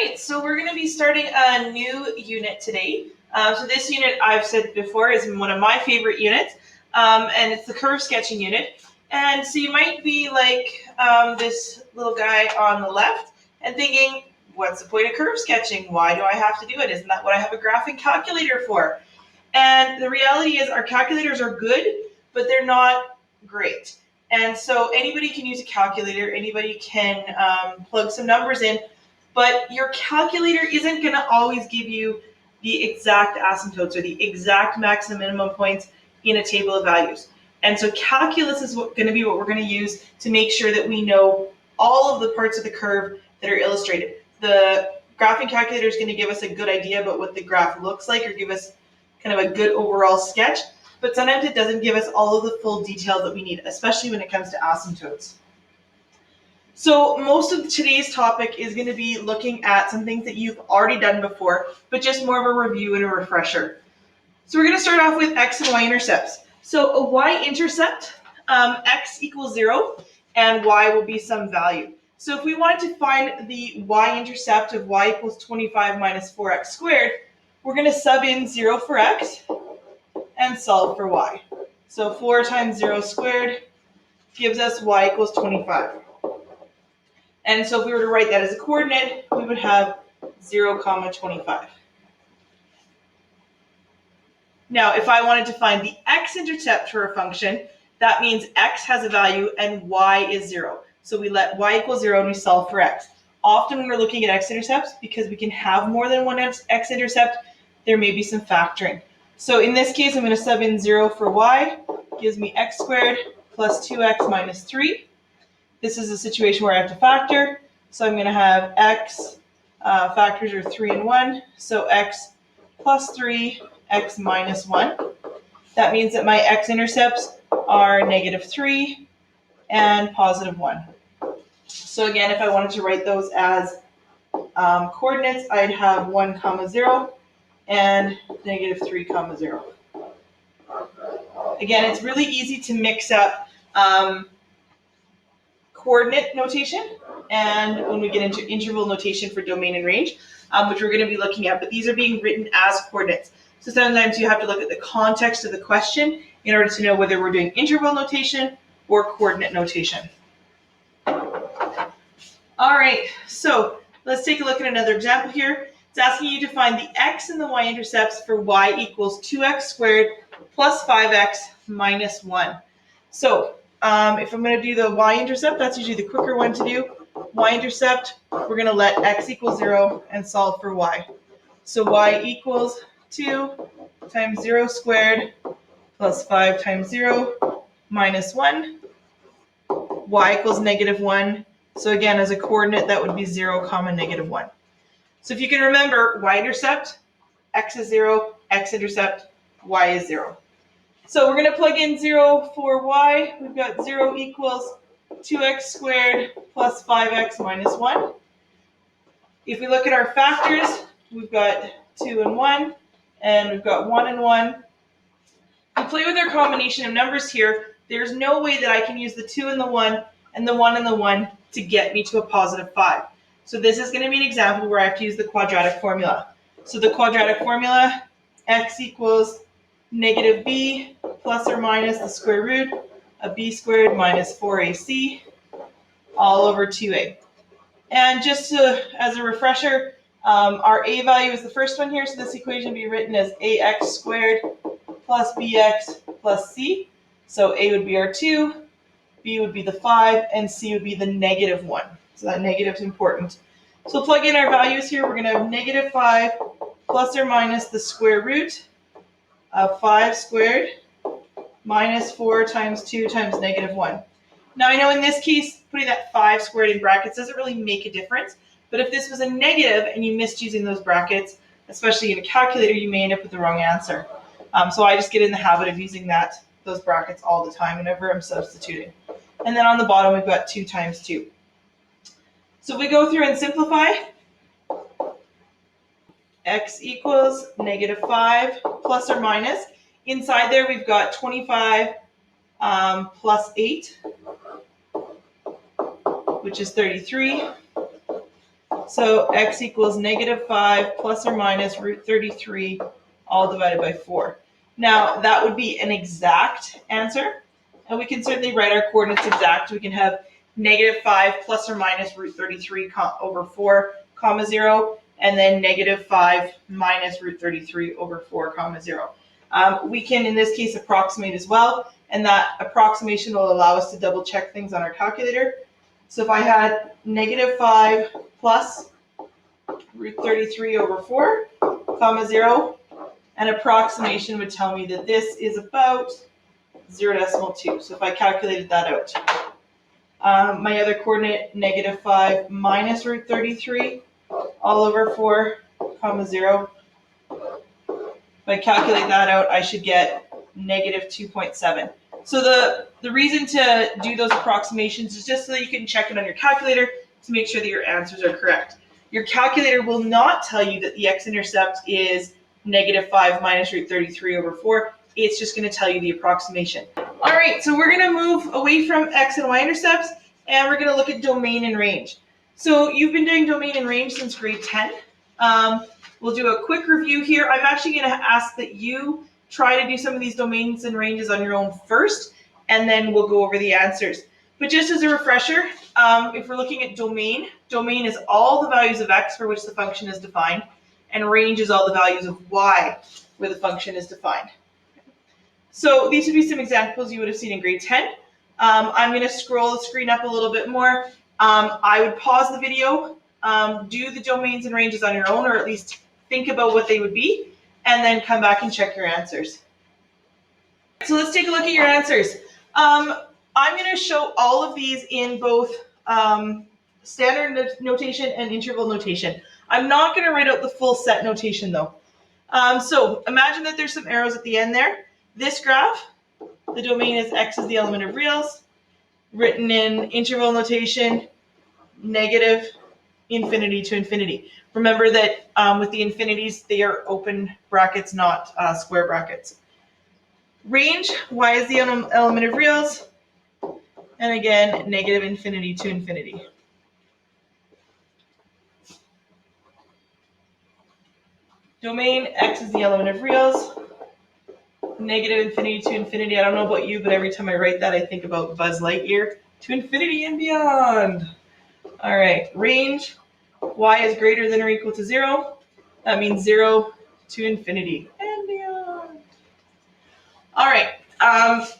right, so we're going to be starting a new unit today. So this unit, I've said before, is one of my favorite units, and it's the curve sketching unit. And so you might be like this little guy on the left and thinking, what's the point of curve sketching? Why do I have to do it? Isn't that what I have a graphing calculator for? And the reality is our calculators are good, but they're not great. And so anybody can use a calculator, anybody can plug some numbers in, but your calculator isn't going to always give you the exact asymptotes or the exact maximum minimum points in a table of values. And so calculus is going to be what we're going to use to make sure that we know all of the parts of the curve that are illustrated. The graphing calculator is going to give us a good idea about what the graph looks like or give us kind of a good overall sketch, but sometimes it doesn't give us all of the full details that we need, especially when it comes to asymptotes. So most of today's topic is going to be looking at some things that you've already done before, but just more of a review and a refresher. So we're going to start off with x and y-intercepts. So a y-intercept, x equals 0, and y will be some value. So if we wanted to find the y-intercept of y equals 25 minus 4x squared, we're going to sub in 0 for x and solve for y. So 4 times 0 squared gives us y equals 25. And so if we were to write that as a coordinate, we would have 0, 25. Now, if I wanted to find the x-intercept for a function, that means x has a value and y is 0. So we let y equal 0 and we solve for x. Often when we're looking at x-intercepts, because we can have more than one x-intercept, there may be some factoring. So in this case, I'm going to sub in 0 for y, gives me x squared plus 2x minus 3. This is a situation where I have to factor. So I'm going to have x, factors are 3 and 1, so x plus 3, x minus 1. That means that my x-intercepts are negative 3 and positive 1. So again, if I wanted to write those as coordinates, I'd have 1, 0 and negative 3, 0. Again, it's really easy to mix up coordinate notation and when we get into interval notation for domain and range, which we're going to be looking at, but these are being written as coordinates. So sometimes you have to look at the context of the question in order to know whether we're doing interval notation or coordinate notation. All right, so let's take a look at another example here. It's asking you to find the x and the y-intercepts for y equals 2x squared plus 5x minus 1. So if I'm going to do the y-intercept, that's usually the quicker one to do. Y-intercept, we're going to let x equal 0 and solve for y. So y equals 2 times 0 squared plus 5 times 0 minus 1. Y equals negative 1. So again, as a coordinate, that would be 0, negative 1. So if you can remember, y-intercept, x is 0, x-intercept, y is 0. So we're going to plug in 0 for y. We've got 0 equals 2x squared plus 5x minus 1. If we look at our factors, we've got 2 and 1, and we've got 1 and 1. If we play with our combination of numbers here, there's no way that I can use the 2 and the 1 and the 1 and the 1 to get me to a positive 5. So this is going to be an example where I have to use the quadratic formula. So the quadratic formula, x equals negative b plus or minus the square root of b squared minus 4ac all over 2a. And just as a refresher, our a value is the first one here, so this equation would be written as ax squared plus bx plus c. So a would be our 2, b would be the 5, and c would be the negative 1. So that negative is important. So we'll plug in our values here. We're going to have negative 5 plus or minus the square root of 5 squared minus 4 times 2 times negative 1. Now I know in this case, putting that 5 squared in brackets doesn't really make a difference, but if this was a negative and you missed using those brackets, especially in a calculator, you may end up with the wrong answer. So I just get in the habit of using those brackets all the time whenever I'm substituting. And then on the bottom, we've got 2 times 2. So if we go through and simplify, x equals negative 5 plus or minus. Inside there, we've got 25 plus 8, which is 33. So x equals -5 plus or minus root 33 all divided by 4. Now that would be an exact answer, and we can certainly write our coordinates exact. We can have -5 plus or minus root 33 over 4, comma 0, and then -5 minus root 33 over 4, comma 0. We can, in this case, approximate as well, and that approximation will allow us to double check things on our calculator. So if I had -5 plus root 33 over 4, comma 0, an approximation would tell me that this is about 0.2. So if I calculated that out, my other coordinate, -5 minus root 33 all over 4, comma 0. If I calculate that out, I should get -2.7. So the reason to do those approximations is just so that you can check it on your calculator to make sure that your answers are correct. Your calculator will not tell you that the x-intercept is -5 minus root 33 over 4. It's just going to tell you the approximation. All right, so we're going to move away from x and y-intercepts, and we're going to look at domain and range. So you've been doing domain and range since grade 10. We'll do a quick review here. I'm actually going to ask that you try to do some of these domains and ranges on your own first, and then we'll go over the answers. But just as a refresher, if we're looking at domain, domain is all the values of x for which the function is defined, and range is all the values of y where the function is defined. So these would be some examples you would have seen in grade 10. I'm going to scroll the screen up a little bit more. I would pause the video, do the domains and ranges on your own, or at least think about what they would be, and then come back and check your answers. So let's take a look at your answers. I'm going to show all of these in both standard notation and interval notation. I'm not going to write out the full set notation though. So imagine that there's some arrows at the end there. This graph, the domain is x is the element of reals, written in interval notation, negative infinity to infinity. Remember that with the infinities, they are open brackets, not square brackets. Range, y is the element of reals, and again, negative infinity to infinity. Domain, x is the element of reals, negative infinity to infinity. I don't know about you, but every time I write that, I think about Buzz Lightyear, to infinity and beyond. All right, range, y is greater than or equal to 0. That means 0 to infinity and beyond. All right,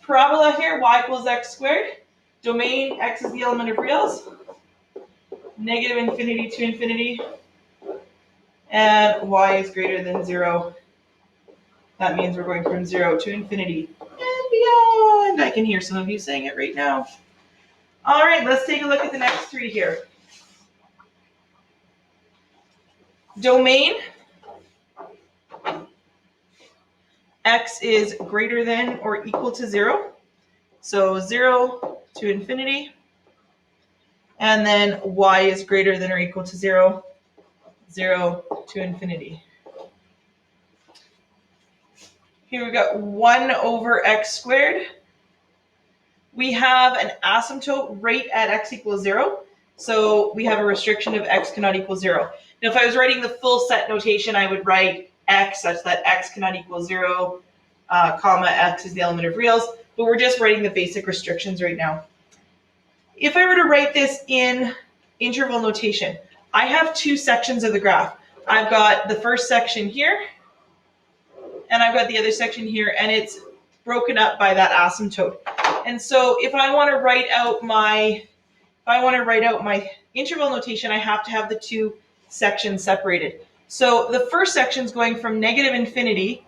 parabola here, y equals x squared. Domain, x is the element of reals. Negative infinity to infinity. And y is greater than 0. That means we're going from 0 to infinity and beyond. I can hear some of you saying it right now. All right, let's take a look at the next three here. Domain, x is greater than or equal to 0. So 0 to infinity. And then y is greater than or equal to 0. 0 to infinity. Here we got 1 over x squared. We have an asymptote right at x equals 0. So we have a restriction of x cannot equal 0. Now, if I was writing the full set notation, I would write x such that x cannot equal 0, comma, x is the element of reals. But we're just writing the basic restrictions right now. If I were to write this in interval notation, I have two sections of the graph. I've got the first section here, and I've got the other section here, and it's broken up by that asymptote. And so if I want to write out my interval notation, I have to have the two sections separated. So the first section is going from negative infinity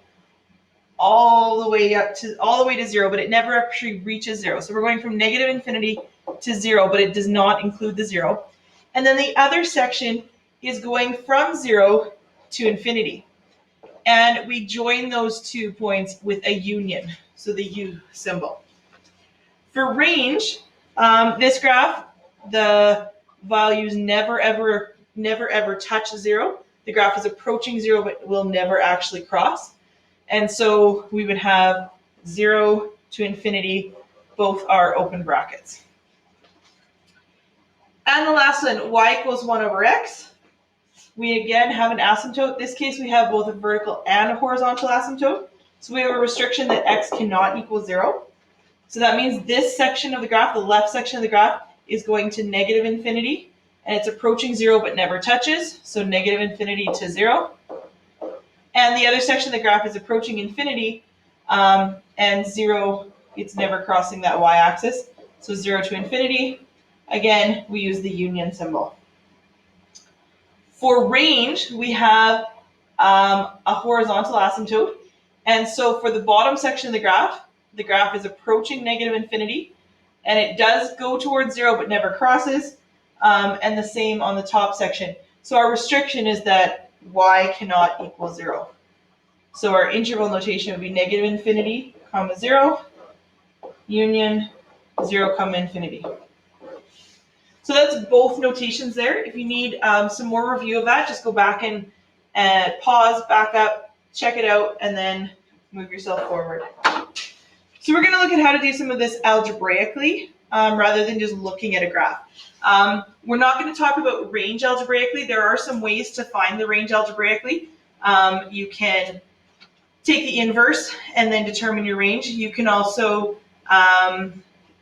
all the way to 0, but it never actually reaches 0. So we're going from negative infinity to 0, but it does not include the 0. And then the other section is going from 0 to infinity. And we join those 2 points with a union, so the U symbol. For range, this graph, the values never ever touch 0. The graph is approaching 0, but will never actually cross. And so we would have 0 to infinity, both are open brackets. And the last one, y equals 1 over x. we again have an asymptote. In this case, we have both a vertical and a horizontal asymptote. So we have a restriction that x cannot equal 0. So that means this section of the graph, the left section of the graph, is going to negative infinity, and it's approaching 0 but never touches, so negative infinity to 0. And the other section of the graph is approaching infinity, and 0, it's never crossing that y-axis, so 0 to infinity. Again, we use the union symbol. For range, we have a horizontal asymptote, and so for the bottom section of the graph is approaching negative infinity, and it does go towards 0 but never crosses, and the same on the top section. So our restriction is that y cannot equal 0. So our interval notation would be negative infinity, comma 0, union 0, comma infinity. So that's both notations there. If you need some more review of that, just go back and pause, back up, check it out, and then move yourself forward. So we're going to look at how to do some of this algebraically rather than just looking at a graph. We're not going to talk about range algebraically. There are some ways to find the range algebraically. You can take the inverse and then determine your range. You can also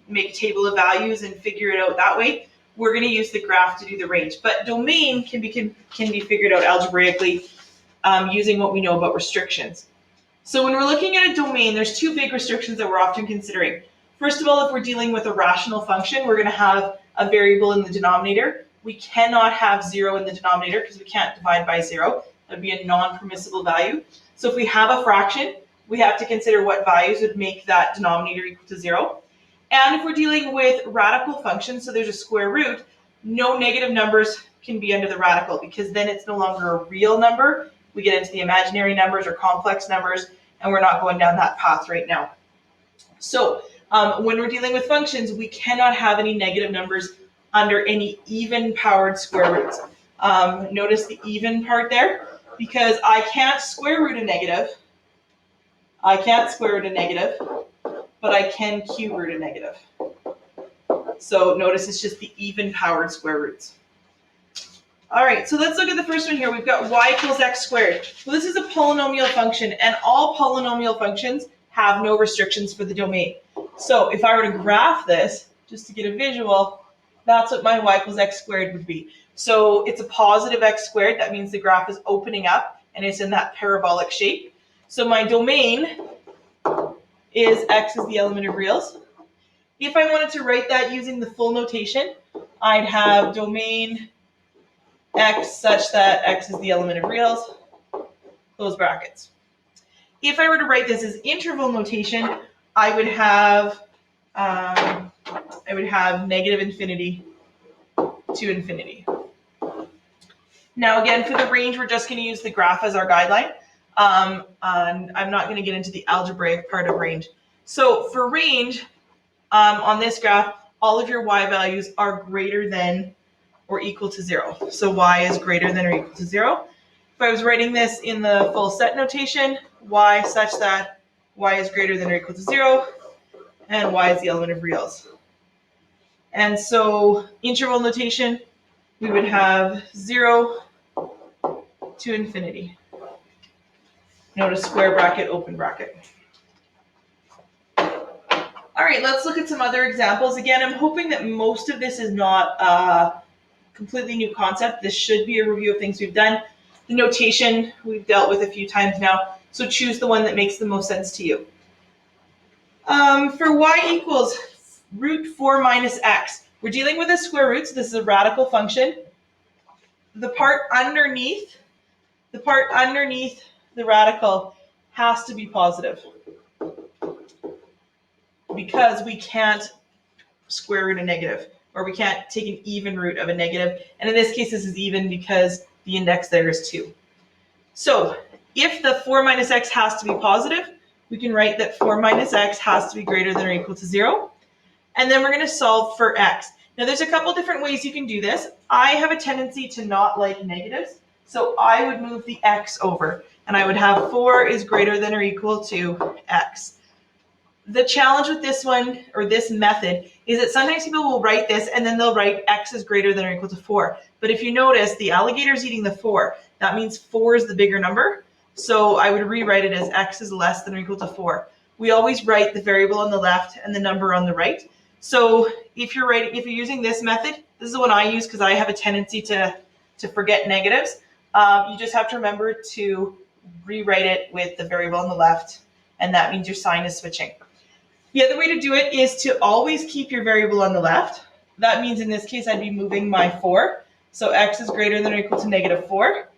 make a table of values and figure it out that way. We're going to use the graph to do the range, but domain can be figured out algebraically using what we know about restrictions. So when we're looking at a domain, there's two big restrictions that we're often considering. First of all, if we're dealing with a rational function, we're going to have a variable in the denominator. We cannot have 0 in the denominator because we can't divide by 0. That would be a non-permissible value. So if we have a fraction, we have to consider what values would make that denominator equal to 0. And if we're dealing with radical functions, so there's a square root, no negative numbers can be under the radical because then it's no longer a real number. We get into the imaginary numbers or complex numbers, and we're not going down that path right now. So when we're dealing with functions, we cannot have any negative numbers under any even-powered square roots. Notice the even part there, because I can't square root a negative. I can't square root a negative, but I can cube root a negative. So notice it's just the even-powered square roots. All right, so let's look at the first one here. We've got y equals x squared. Well, this is a polynomial function, and all polynomial functions have no restrictions for the domain. So if I were to graph this, just to get a visual, that's what my y equals x squared would be. So it's a positive x squared. That means the graph is opening up, and it's in that parabolic shape. So my domain is x is the element of reals. If I wanted to write that using the full notation, I'd have domain x such that x is the element of reals, close brackets. If I were to write this as interval notation, I would have negative infinity to infinity. Now again, for the range, we're just going to use the graph as our guideline. And I'm not going to get into the algebraic part of range. So for range, on this graph, all of your y values are greater than or equal to 0. So y is greater than or equal to 0. If I was writing this in the full set notation, y such that y is greater than or equal to 0, and y is the element of reals. And so interval notation, we would have 0 to infinity. Notice square bracket, open bracket. All right, let's look at some other examples. Again, I'm hoping that most of this is not a completely new concept. This should be a review of things we've done. The notation we've dealt with a few times now, so choose the one that makes the most sense to you. For y equals root 4 minus x, we're dealing with a square root, so this is a radical function. The part underneath the radical has to be positive because we can't square root a negative, or we can't take an even root of a negative. And in this case, this is even because the index there is 2. So if the 4 minus x has to be positive, we can write that 4 minus x has to be greater than or equal to 0. And then we're going to solve for x. Now there's a couple different ways you can do this. I have a tendency to not like negatives, so I would move the x over, and I would have 4 is greater than or equal to x. The challenge with this one, or this method, is that sometimes people will write this and then they'll write x is greater than or equal to 4. But if you notice, the alligator's eating the 4. That means 4 is the bigger number. So I would rewrite it as x is less than or equal to 4. We always write the variable on the left and the number on the right. So if you're using this method, this is the one I use because I have a tendency to forget negatives. You just have to remember to rewrite it with the variable on the left, and that means your sign is switching. The other way to do it is to always keep your variable on the left. That means in this case, I'd be moving my 4. So x is greater than or equal to negative 4.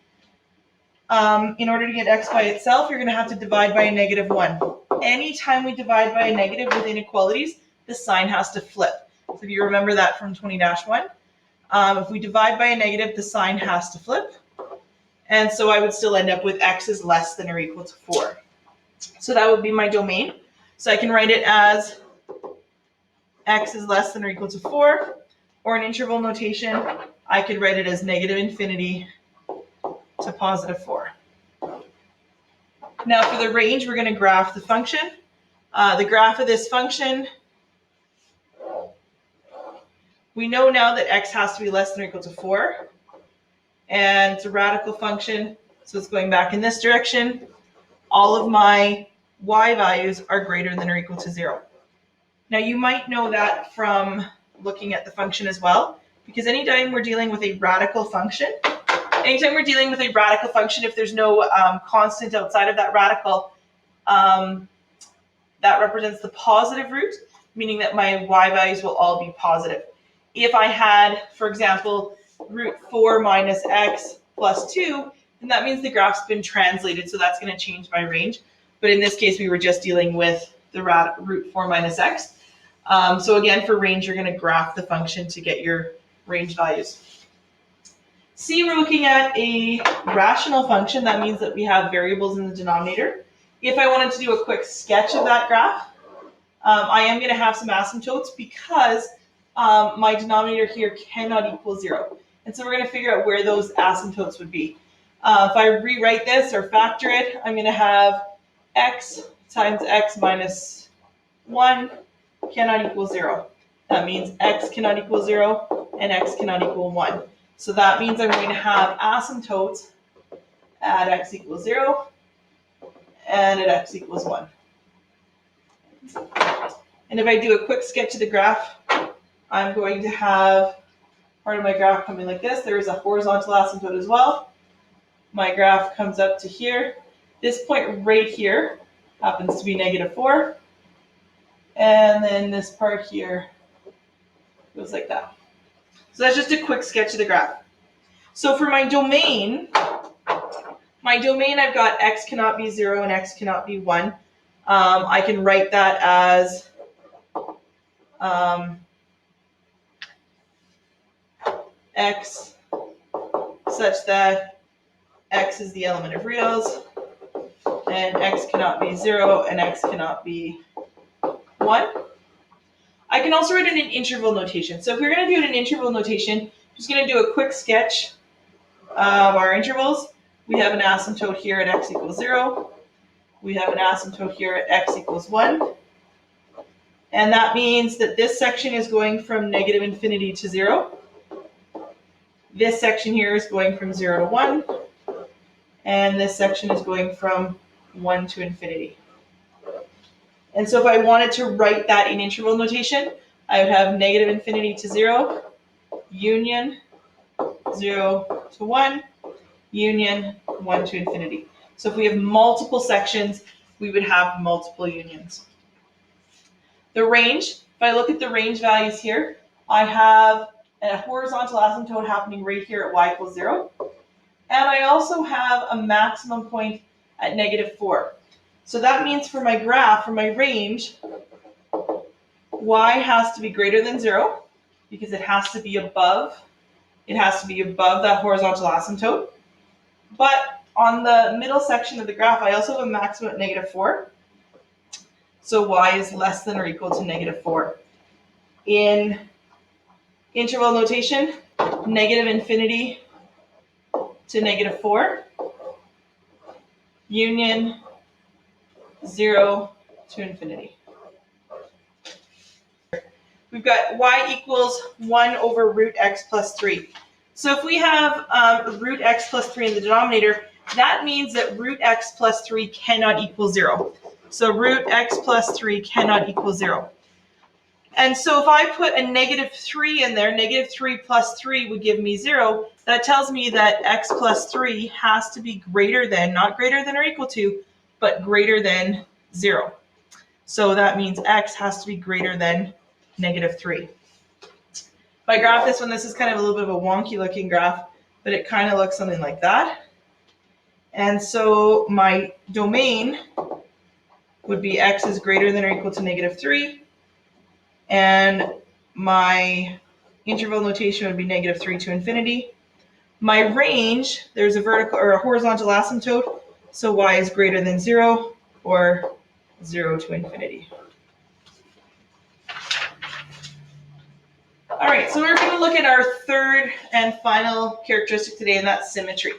In order to get x by itself, you're going to have to divide by a negative 1. Anytime we divide by a negative with inequalities, the sign has to flip. So if you remember that from 20-1, if we divide by a negative, the sign has to flip. And so I would still end up with x is less than or equal to 4. So that would be my domain. So I can write it as x is less than or equal to 4, or in interval notation, I could write it as negative infinity to positive 4. Now for the range, we're going to graph the function. The graph of this function, we know now that x has to be less than or equal to 4, and it's a radical function, so it's going back in this direction. All of my y values are greater than or equal to 0. Now you might know that from looking at the function as well, because anytime we're dealing with a radical function, if there's no constant outside of that radical, that represents the positive root, meaning that my y values will all be positive. If I had, for example, root 4 minus x plus 2, then that means the graph's been translated, so that's going to change my range. But in this case, we were just dealing with the root 4 minus x. So again, for range, you're going to graph the function to get your range values. C, we're looking at a rational function. That means that we have variables in the denominator. If I wanted to do a quick sketch of that graph, I am going to have some asymptotes because my denominator here cannot equal 0. And so we're going to figure out where those asymptotes would be. If I rewrite this or factor it, I'm going to have x times x minus 1 cannot equal 0. That means x cannot equal 0 and x cannot equal 1. So that means I'm going to have asymptotes at x equals 0 and at x equals 1. And if I do a quick sketch of the graph, I'm going to have part of my graph coming like this. There is a horizontal asymptote as well. My graph comes up to here. This point right here happens to be negative 4. And then this part here goes like that. So that's just a quick sketch of the graph. So for my domain, I've got x cannot be 0 and x cannot be 1. I can write that as x such that x is the element of reals, and x cannot be 0 and x cannot be 1. I can also write it in interval notation. So if we're going to do it in interval notation, I'm just going to do a quick sketch of our intervals. We have an asymptote here at x equals 0. We have an asymptote here at x equals 1. And that means that this section is going from negative infinity to 0. This section here is going from 0 to 1. And this section is going from 1 to infinity. And so if I wanted to write that in interval notation, I would have negative infinity to 0, union 0 to 1, union 1 to infinity. So if we have multiple sections, we would have multiple unions. The range, if I look at the range values here, I have a horizontal asymptote happening right here at y equals 0. And I also have a maximum point at negative 4. So that means for my graph, for my range, y has to be greater than 0 because it has to be above that horizontal asymptote. But on the middle section of the graph, I also have a maximum at negative 4. So y is less than or equal to negative 4. In interval notation, negative infinity to negative 4, union 0 to infinity. we've got y equals 1 over root x plus 3. So if we have root x plus 3 in the denominator, that means that root x plus 3 cannot equal 0. So root x plus 3 cannot equal 0. And so if I put a negative 3 in there, negative 3 plus 3 would give me 0. That tells me that x plus 3 has to be greater than, not greater than or equal to, but greater than 0. So that means x has to be greater than negative 3. If I graph this one, this is kind of a little bit of a wonky looking graph, but it kind of looks something like that. And so my domain would be x is greater than or equal to negative 3. And my interval notation would be negative 3 to infinity. My range, there's a vertical or a horizontal asymptote, so y is greater than 0 or 0 to infinity. All right, so we're going to look at our third and final characteristic today, and that's symmetry.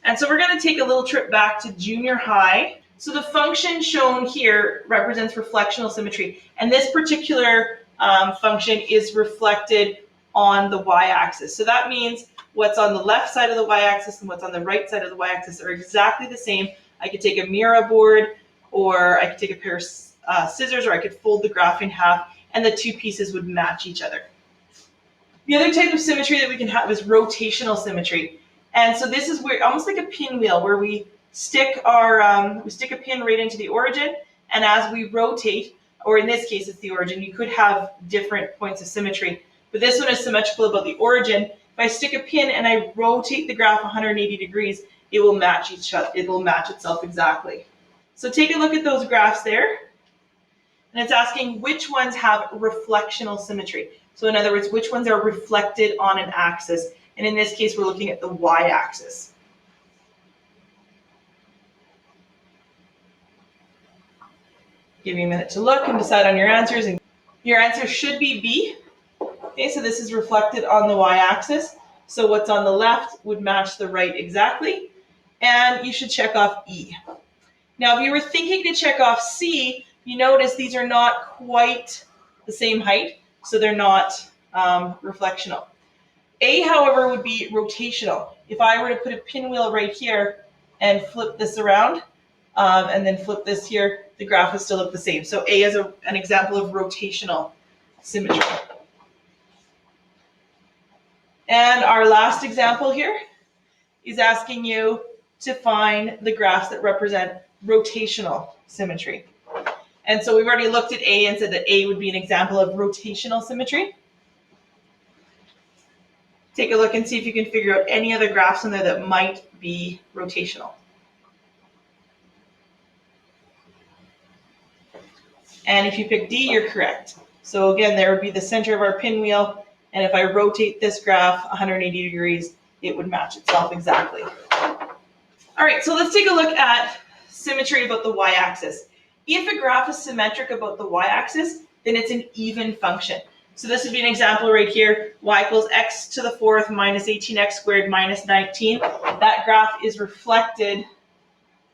And so we're going to take a little trip back to junior high. So the function shown here represents reflectional symmetry, and this particular function is reflected on the y-axis. So that means what's on the left side of the y-axis and what's on the right side of the y-axis are exactly the same. I could take a Mira board, or I could take a pair of scissors, or I could fold the graph in half, and the two pieces would match each other. The other type of symmetry that we can have is rotational symmetry. And so this is where, almost like a pinwheel, where we stick a pin right into the origin, and as we rotate, or in this case it's the origin, you could have different points of symmetry, but this one is symmetrical about the origin. If I stick a pin and I rotate the graph 180 degrees, it will match itself exactly. So take a look at those graphs there, and it's asking which ones have reflectional symmetry. So in other words, which ones are reflected on an axis? And in this case, we're looking at the y-axis. Give you a minute to look and decide on your answers. And your answer should be B. Okay, so this is reflected on the y-axis. So what's on the left would match the right exactly. And you should check off E. Now, if you were thinking to check off C, you notice these are not quite the same height, so they're not reflectional. A, however, would be rotational. If I were to put a pinwheel right here and flip this around, and then flip this here, the graph would still look the same. So A is an example of rotational symmetry. And our last example here is asking you to find the graphs that represent rotational symmetry. And so we've already looked at A and said that A would be an example of rotational symmetry. Take a look and see if you can figure out any other graphs in there that might be rotational. And if you pick D, you're correct. So again, there would be the center of our pinwheel, and if I rotate this graph 180 degrees, it would match itself exactly. All right, so let's take a look at symmetry about the y-axis. If a graph is symmetric about the y-axis, then it's an even function. So this would be an example right here, y equals x to the fourth minus 18x squared minus 19. That graph is reflected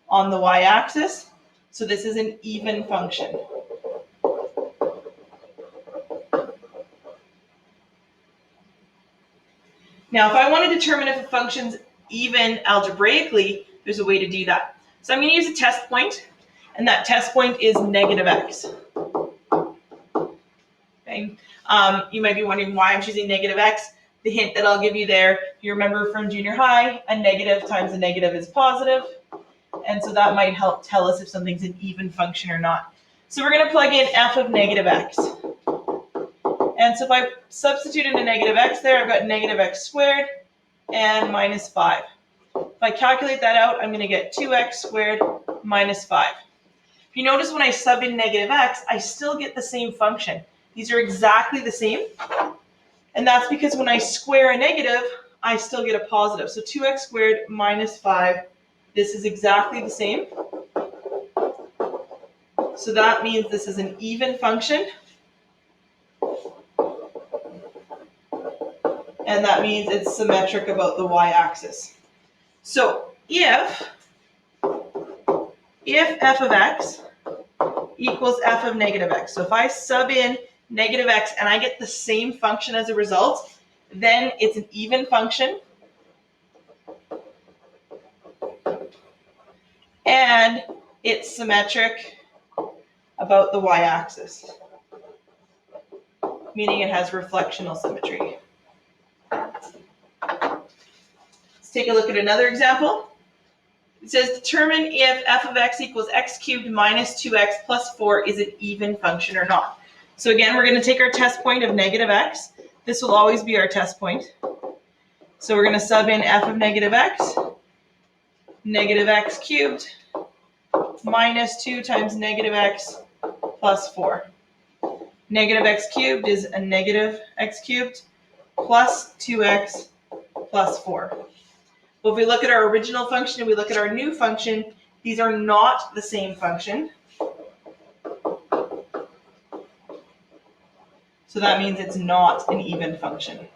on the y-axis. So this is an even function. Now, if I want to determine if a function's even algebraically, there's a way to do that. So I'm going to use a test point, and that test point is negative x. Okay. You might be wondering why I'm choosing negative x. The hint that I'll give you there, you remember from junior high, a negative times a negative is positive. And so that might help tell us if something's an even function or not. So we're going to plug in f of negative x. And so if I substitute in a negative x there, I've got negative x squared and minus 5. If I calculate that out, I'm going to get 2x squared minus 5. If you notice when I sub in negative x, I still get the same function. These are exactly the same. And that's because when I square a negative, I still get a positive. So 2x squared minus 5, this is exactly the same. So that means this is an even function. And that means it's symmetric about the y-axis. So if f of x equals f of negative x, so if I sub in negative x, and I get the same function as a result, then it's an even function. And it's symmetric about the y-axis, meaning it has reflectional symmetry. Let's take a look at another example. It says determine if f of x equals x cubed minus 2x plus 4 is an even function or not. So again, we're going to take our test point of negative x. This will always be our test point. So we're going to sub in f of negative x cubed minus 2 times negative x plus 4. Negative x cubed is a negative x cubed plus 2x plus 4. Well, if we look at our original function and we look at our new function, these are not the same function. So that means it's not an even function.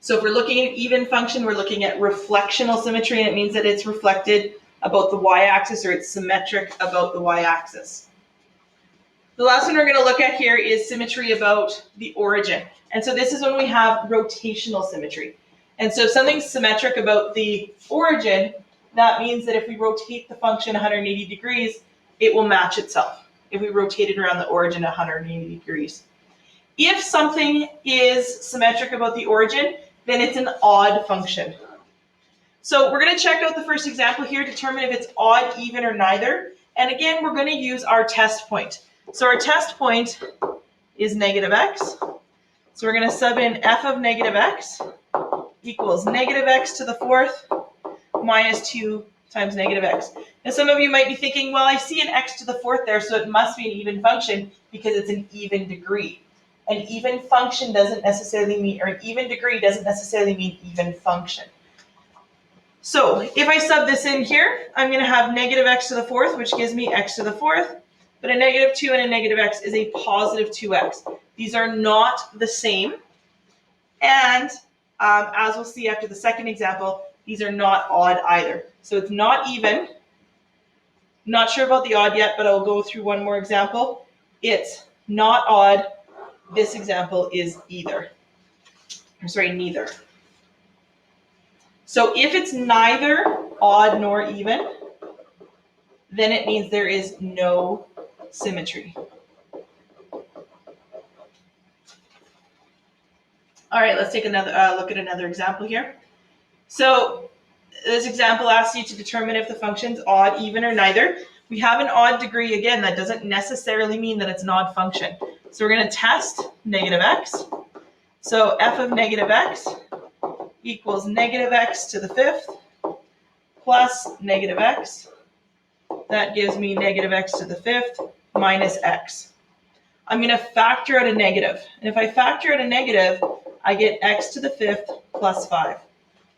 So if we're looking at an even function, we're looking at reflectional symmetry, and it means that it's reflected about the y-axis, or it's symmetric about the y-axis. The last one we're going to look at here is symmetry about the origin. And so this is when we have rotational symmetry. And so if something's symmetric about the origin, that means that if we rotate the function 180 degrees, it will match itself if we rotate it around the origin 180 degrees. If something is symmetric about the origin, then it's an odd function. So we're going to check out the first example here, determine if it's odd, even, or neither. And again, we're going to use our test point. So our test point is negative x. So we're going to sub in f of negative x equals negative x to the fourth minus 2 times negative x. Now some of you might be thinking, well, I see an x to the fourth there, so it must be an even function because it's an even degree. An even function doesn't necessarily mean, or an even degree doesn't necessarily mean even function. So if I sub this in here, I'm going to have negative x to the fourth, which gives me x to the fourth. But a negative 2 and a negative x is a positive 2x. These are not the same. And as we'll see after the second example, these are not odd either. So it's not even. Not sure about the odd yet, but I'll go through one more example. It's not odd. This example is either. Neither. So if it's neither odd nor even, then it means there is no symmetry. All right, let's take another look at another example here. So this example asks you to determine if the function's odd, even, or neither. We have an odd degree. Again, that doesn't necessarily mean that it's an odd function. So we're going to test negative x. So f of negative x equals negative x to the fifth plus negative x. That gives me negative x to the fifth minus x. I'm going to factor out a negative. And if I factor out a negative, I get x to the fifth plus 5.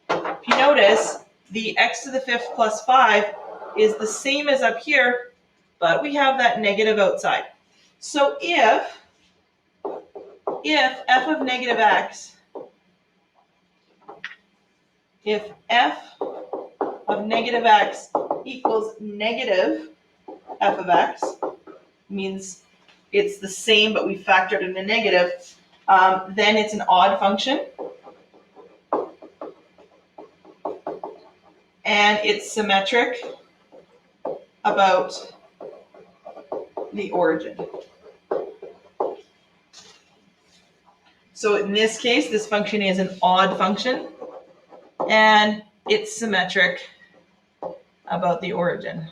If you notice, the x to the fifth plus 5 is the same as up here, but we have that negative outside. So if f of negative x, if f of negative x equals negative f of x, means it's the same, but we factored in a negative, then it's an odd function. And it's symmetric about the origin. So in this case, this function is an odd function, and it's symmetric about the origin.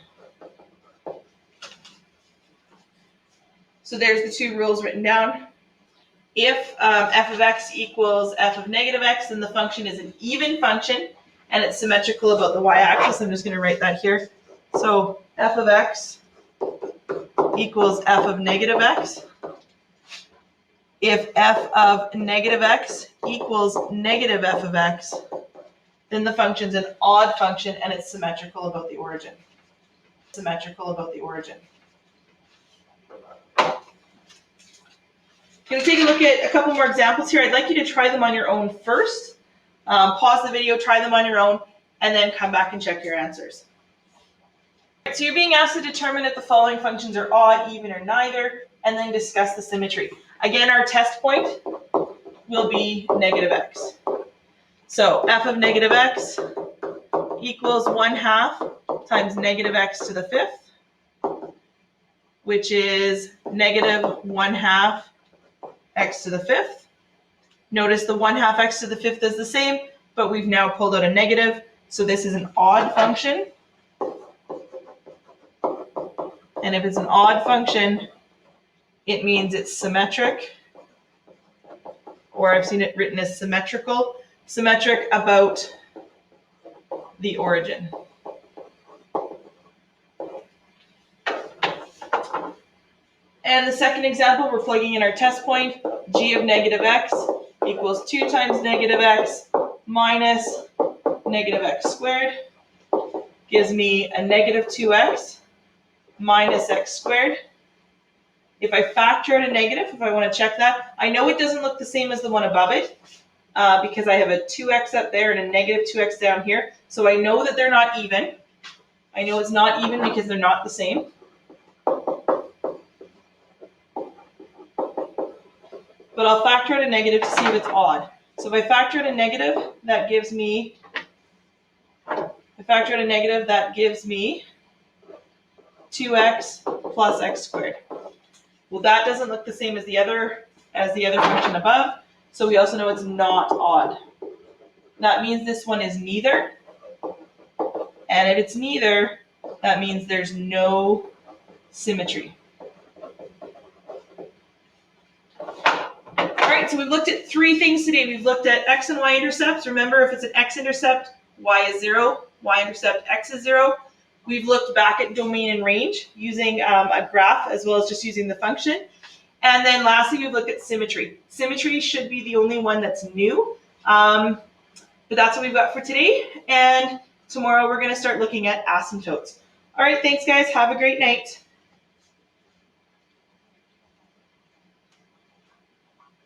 So there's the two rules written down. If f of x equals f of negative x, then the function is an even function, and it's symmetrical about the y-axis. I'm just going to write that here. So f of x equals f of negative x. If f of negative x equals negative f of x, then the function's an odd function, and it's symmetrical about the origin. Symmetrical about the origin. I'm going to take a look at a couple more examples here. I'd like you to try them on your own first. Pause the video, try them on your own, and then come back and check your answers. So you're being asked to determine if the following functions are odd, even, or neither, and then discuss the symmetry. Again, our test point will be negative x. So f of negative x equals 1/2 times negative x to the 5th, which is negative 1/2 x to the 5th. Notice the 1/2 x to the 5th is the same, but we've now pulled out a negative, so this is an odd function. And if it's an odd function, it means it's symmetric, or I've seen it written as symmetrical, symmetric about the origin. And the second example, we're plugging in our test point, g of negative x equals 2 times negative x minus negative x squared, gives me a negative 2x minus x squared. If I factor out a negative, if I want to check that, I know it doesn't look the same as the one above it because I have a 2x up there and a negative 2x down here. So I know that they're not even. I know it's not even because they're not the same. But I'll factor out a negative to see if it's odd. So if I factor out a negative, that gives me, 2x plus x squared. Well, that doesn't look the same as the other function above, so we also know it's not odd. That means this one is neither, and if it's neither, that means there's no symmetry. All right, so we've looked at 3 things today. We've looked at x and y intercepts. Remember, if it's an x-intercept, y is 0, y-intercept, x is 0. We've looked back at domain and range using a graph as well as just using the function. And then lastly, we've looked at symmetry. Symmetry should be the only one that's new. But that's what we've got for today. And tomorrow we're going to start looking at asymptotes. All right, thanks guys. Have a great night.